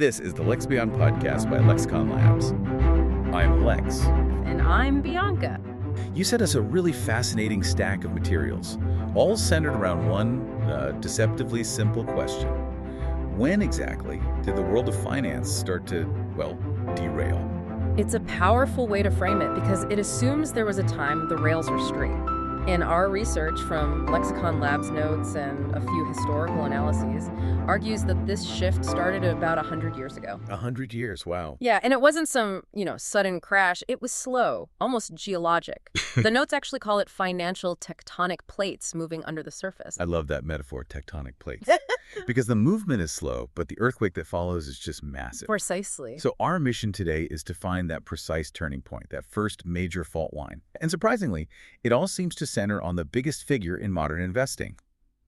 This is the Lex Beyond podcast by Lexicon Labs. I'm Lex. And I'm Bianca. You sent us a really fascinating stack of materials, all centered around one deceptively simple question. When exactly did the world of finance start to, well, derail? It's a powerful way to frame it because it assumes there was a time the rails were straight. In our research from Lexicon Labs notes and a few historical analyses, argues that this shift started about 100 years ago. 100 years, wow. Yeah, and it wasn't some, sudden crash. It was slow, almost geologic. The notes actually call it financial tectonic plates moving under the surface. I love that metaphor, tectonic plates. Because the movement is slow, but the earthquake that follows is just massive. Precisely. So our mission today is to find that precise turning point, that first major fault line. And surprisingly, it all seems to center on the biggest figure in modern investing,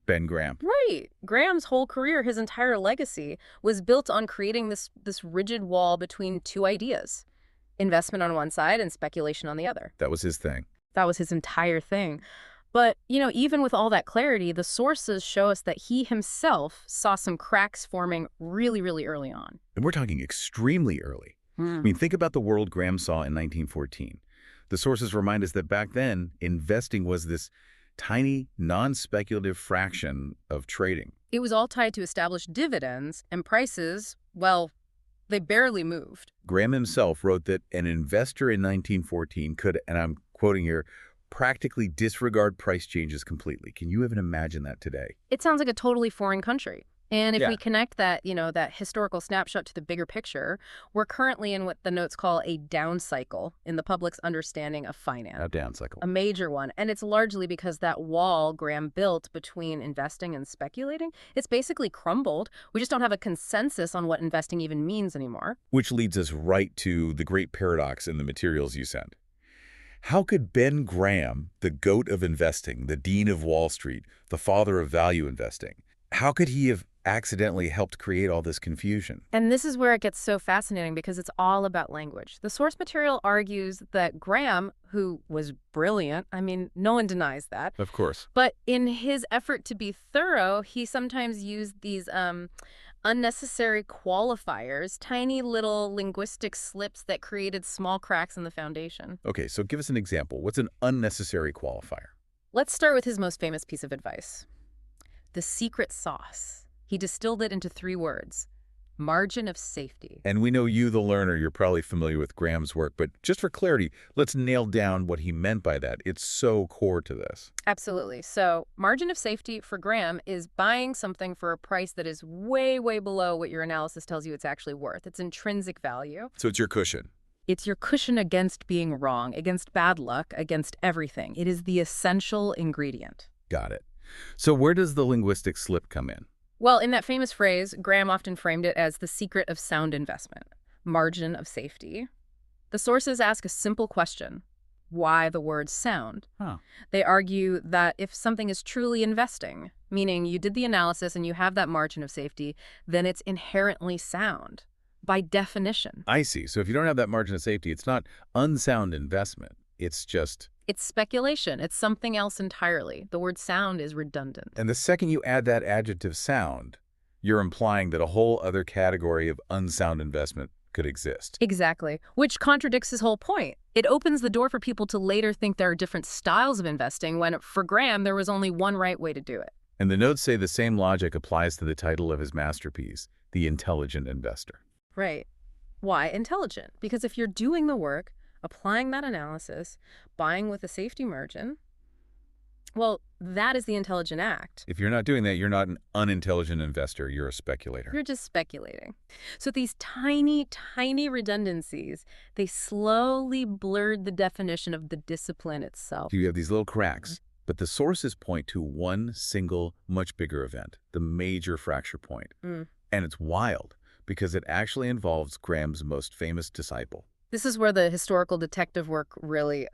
Ben Graham. Right. Graham's whole career, his entire legacy, was built on creating this rigid wall between two ideas. Investment on one side and speculation on the other. That was his thing. That was his entire thing. But, even with all that clarity, the sources show us that he himself saw some cracks forming really, really early on. And we're talking extremely early. I mean, think about the world Graham saw in 1914. The sources remind us that back then, investing was this tiny, non-speculative fraction of trading. It was all tied to established dividends, and prices, well, they barely moved. Graham himself wrote that an investor in 1914 could, and I'm quoting here, practically disregard price changes completely. Can you even imagine that today? It sounds like a totally foreign country. And if Yeah. we connect that, that historical snapshot to the bigger picture, we're currently in what the notes call a down cycle in the public's understanding of finance. A down cycle. A major one. And it's largely because that wall Graham built between investing and speculating, it's basically crumbled. We just don't have a consensus on what investing even means anymore. Which leads us right to the great paradox in the materials you sent. How could Ben Graham, the goat of investing, the dean of Wall Street, the father of value investing, how could he have accidentally helped create all this confusion? And this is where it gets so fascinating because it's all about language. The source material argues that Graham, who was brilliant, no one denies that. Of course. But in his effort to be thorough, he sometimes used these unnecessary qualifiers, tiny little linguistic slips that created small cracks in the foundation. Okay, so give us an example. What's an unnecessary qualifier? Let's start with his most famous piece of advice. The secret sauce. He distilled it into 3 words. Margin of safety. And we know you, the learner, you're probably familiar with Graham's work, but just for clarity, let's nail down what he meant by that. It's so core to this. Absolutely. So margin of safety for Graham is buying something for a price that is way, way below what your analysis tells you it's actually worth. It's intrinsic value. So it's your cushion. It's your cushion against being wrong, against bad luck, against everything. It is the essential ingredient. Got it. So where does the linguistic slip come in? Well, in that famous phrase, Graham often framed it as the secret of sound investment, margin of safety. The sources ask a simple question. Why the word sound? They argue that if something is truly investing, meaning you did the analysis and you have that margin of safety, then it's inherently sound, by definition. I see. So if you don't have that margin of safety, it's not unsound investment. It's just... It's speculation. It's something else entirely. The word sound is redundant. And the second you add that adjective sound, you're implying that a whole other category of unsound investment could exist. Exactly, which contradicts his whole point. It opens the door for people to later think there are different styles of investing when, for Graham, there was only one right way to do it. And the notes say the same logic applies to the title of his masterpiece, The Intelligent Investor. Right. Why intelligent? Because if you're doing the work, applying that analysis, buying with a safety margin, well, that is the intelligent act. If you're not doing that, you're not an unintelligent investor. You're a speculator. You're just speculating. So these tiny, tiny redundancies, they slowly blurred the definition of the discipline itself. You have these little cracks, but the sources point to one single, much bigger event, the major fracture point. And it's wild because it actually involves Graham's most famous disciple. This is where the historical detective work really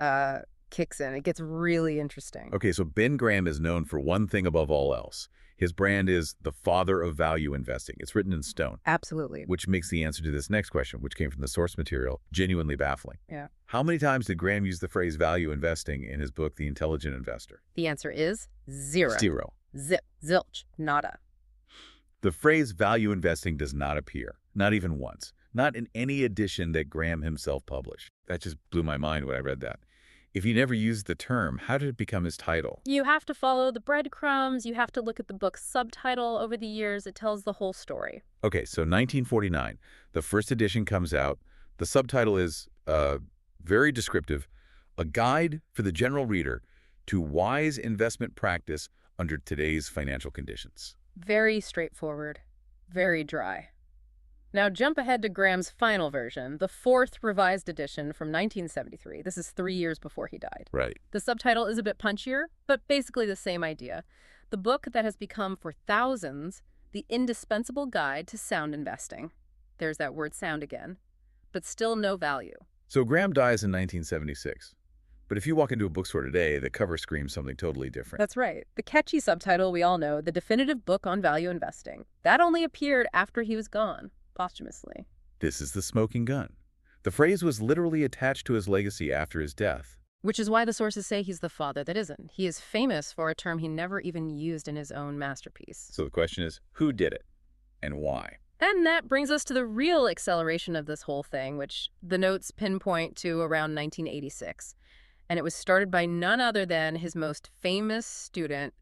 kicks in. It gets really interesting. Okay, so Ben Graham is known for one thing above all else. His brand is the father of value investing. It's written in stone. Absolutely. Which makes the answer to this next question, which came from the source material, genuinely baffling. Yeah. How many times did Graham use the phrase value investing in his book, The Intelligent Investor? The answer is 0. 0. Zip. Zilch. Nada. The phrase value investing does not appear. Not even once. Not in any edition that Graham himself published. That just blew my mind when I read that. If he never used the term, how did it become his title? You have to follow the breadcrumbs. You have to look at the book's subtitle over the years. It tells the whole story. Okay, so 1949, the first edition comes out. The subtitle is very descriptive, a guide for the general reader to wise investment practice under today's financial conditions. Very straightforward, very dry. Now jump ahead to Graham's final version, the fourth revised edition from 1973. This is 3 years before he died. Right. The subtitle is a bit punchier, but basically the same idea. The book that has become for thousands the indispensable guide to sound investing. There's that word sound again, but still no value. So Graham dies in 1976. But if you walk into a bookstore today, the cover screams something totally different. That's right. The catchy subtitle we all know, The Definitive Book on Value Investing. That only appeared after he was gone, posthumously. This is the smoking gun. The phrase was literally attached to his legacy after his death. Which is why the sources say he's the father that isn't. He is famous for a term he never even used in his own masterpiece. So the question is, who did it and why? And that brings us to the real acceleration of this whole thing, which the notes pinpoint to around 1986. And it was started by none other than his most famous student,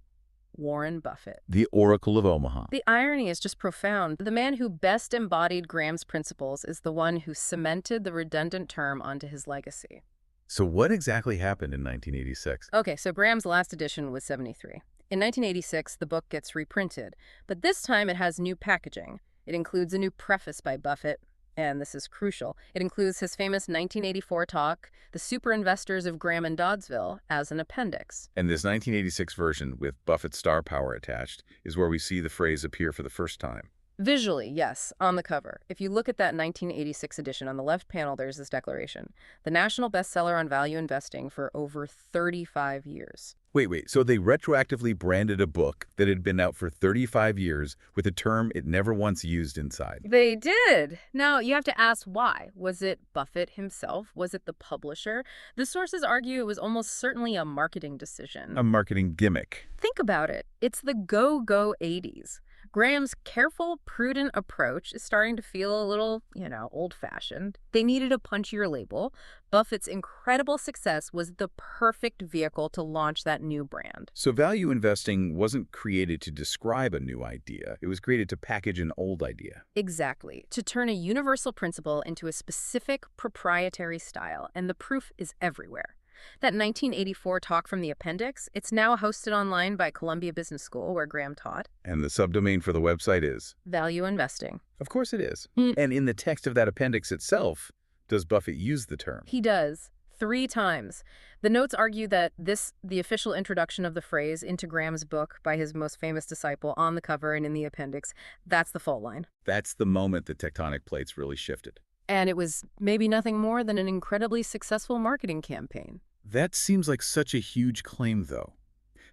Warren Buffett. The Oracle of Omaha. The irony is just profound. The man who best embodied Graham's principles is the one who cemented the redundant term onto his legacy. So what exactly happened in 1986? Okay, so Graham's last edition was 73. In 1986, the book gets reprinted, but this time it has new packaging. It includes a new preface by Buffett, and this is crucial. It includes his famous 1984 talk, The Super Investors of Graham and Doddsville, as an appendix. And this 1986 version with Buffett's star power attached is where we see the phrase appear for the first time. Visually, yes, on the cover. If you look at that 1986 edition, on the left panel, there's this declaration. The national bestseller on value investing for over 35 years. Wait, so they retroactively branded a book that had been out for 35 years with a term it never once used inside. They did. Now, you have to ask why. Was it Buffett himself? Was it the publisher? The sources argue it was almost certainly a marketing decision. A marketing gimmick. Think about it. It's the go-go 80s. Graham's careful, prudent approach is starting to feel a little, old-fashioned. They needed a punchier label. Buffett's incredible success was the perfect vehicle to launch that new brand. So value investing wasn't created to describe a new idea. It was created to package an old idea. Exactly. To turn a universal principle into a specific proprietary style, and the proof is everywhere. That 1984 talk from the appendix, it's now hosted online by Columbia Business School, where Graham taught. And the subdomain for the website is? Value investing. Of course it is. And in the text of that appendix itself, does Buffett use the term? He does. 3 times. The notes argue that the official introduction of the phrase into Graham's book by his most famous disciple on the cover and in the appendix, that's the fault line. That's the moment the tectonic plates really shifted. And it was maybe nothing more than an incredibly successful marketing campaign. That seems like such a huge claim, though,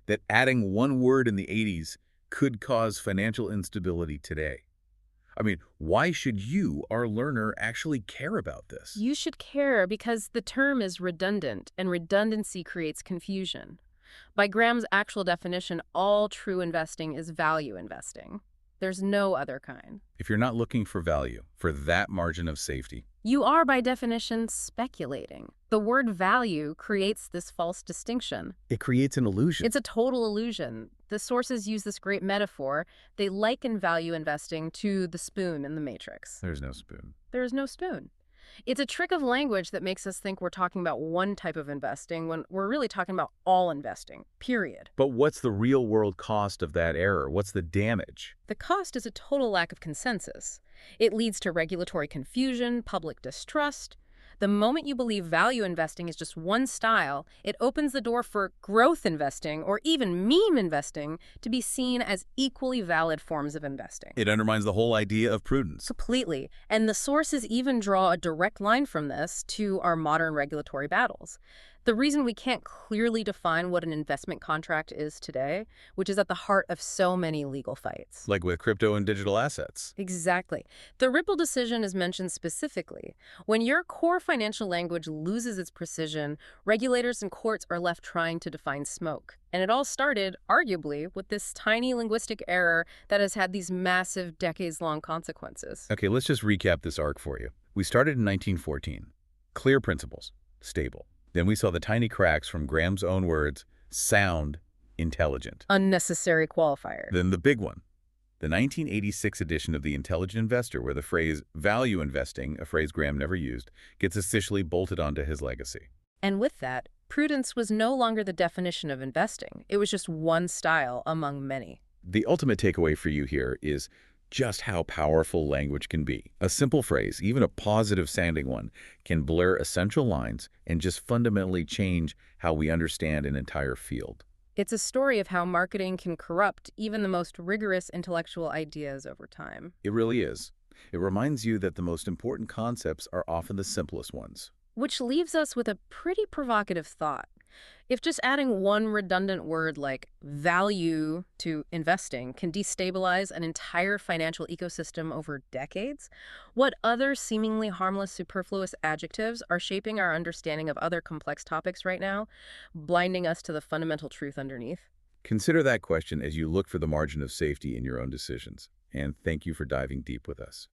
that adding one word in the 80s could cause financial instability today. I mean, why should you, our learner, actually care about this? You should care because the term is redundant, and redundancy creates confusion. By Graham's actual definition, all true investing is value investing. There's no other kind. If you're not looking for value, for that margin of safety, you are, by definition, speculating. The word value creates this false distinction. It creates an illusion. It's a total illusion. The sources use this great metaphor. They liken value investing to the spoon in the Matrix. There's no spoon. There's no spoon. It's a trick of language that makes us think we're talking about one type of investing when we're really talking about all investing, period. But what's the real-world cost of that error? What's the damage? The cost is a total lack of consensus. It leads to regulatory confusion, public distrust. The moment you believe value investing is just one style, it opens the door for growth investing or even meme investing to be seen as equally valid forms of investing. It undermines the whole idea of prudence. Completely. And the sources even draw a direct line from this to our modern regulatory battles. The reason we can't clearly define what an investment contract is today, which is at the heart of so many legal fights. Like with crypto and digital assets. Exactly. The Ripple decision is mentioned specifically. When your core financial language loses its precision, regulators and courts are left trying to define smoke. And it all started, arguably, with this tiny linguistic error that has had these massive, decades-long consequences. Okay, let's just recap this arc for you. We started in 1914. Clear principles. Stable. Then we saw the tiny cracks from Graham's own words, sound, intelligent. Unnecessary qualifier. Then the big one. The 1986 edition of The Intelligent Investor, where the phrase value investing, a phrase Graham never used, gets officially bolted onto his legacy. And with that, prudence was no longer the definition of investing. It was just one style among many. The ultimate takeaway for you here is just how powerful language can be. A simple phrase, even a positive-sounding one, can blur essential lines and just fundamentally change how we understand an entire field. It's a story of how marketing can corrupt even the most rigorous intellectual ideas over time. It really is. It reminds you that the most important concepts are often the simplest ones. Which leaves us with a pretty provocative thought. If just adding one redundant word like value to investing can destabilize an entire financial ecosystem over decades, what other seemingly harmless, superfluous adjectives are shaping our understanding of other complex topics right now, blinding us to the fundamental truth underneath? Consider that question as you look for the margin of safety in your own decisions. And thank you for diving deep with us.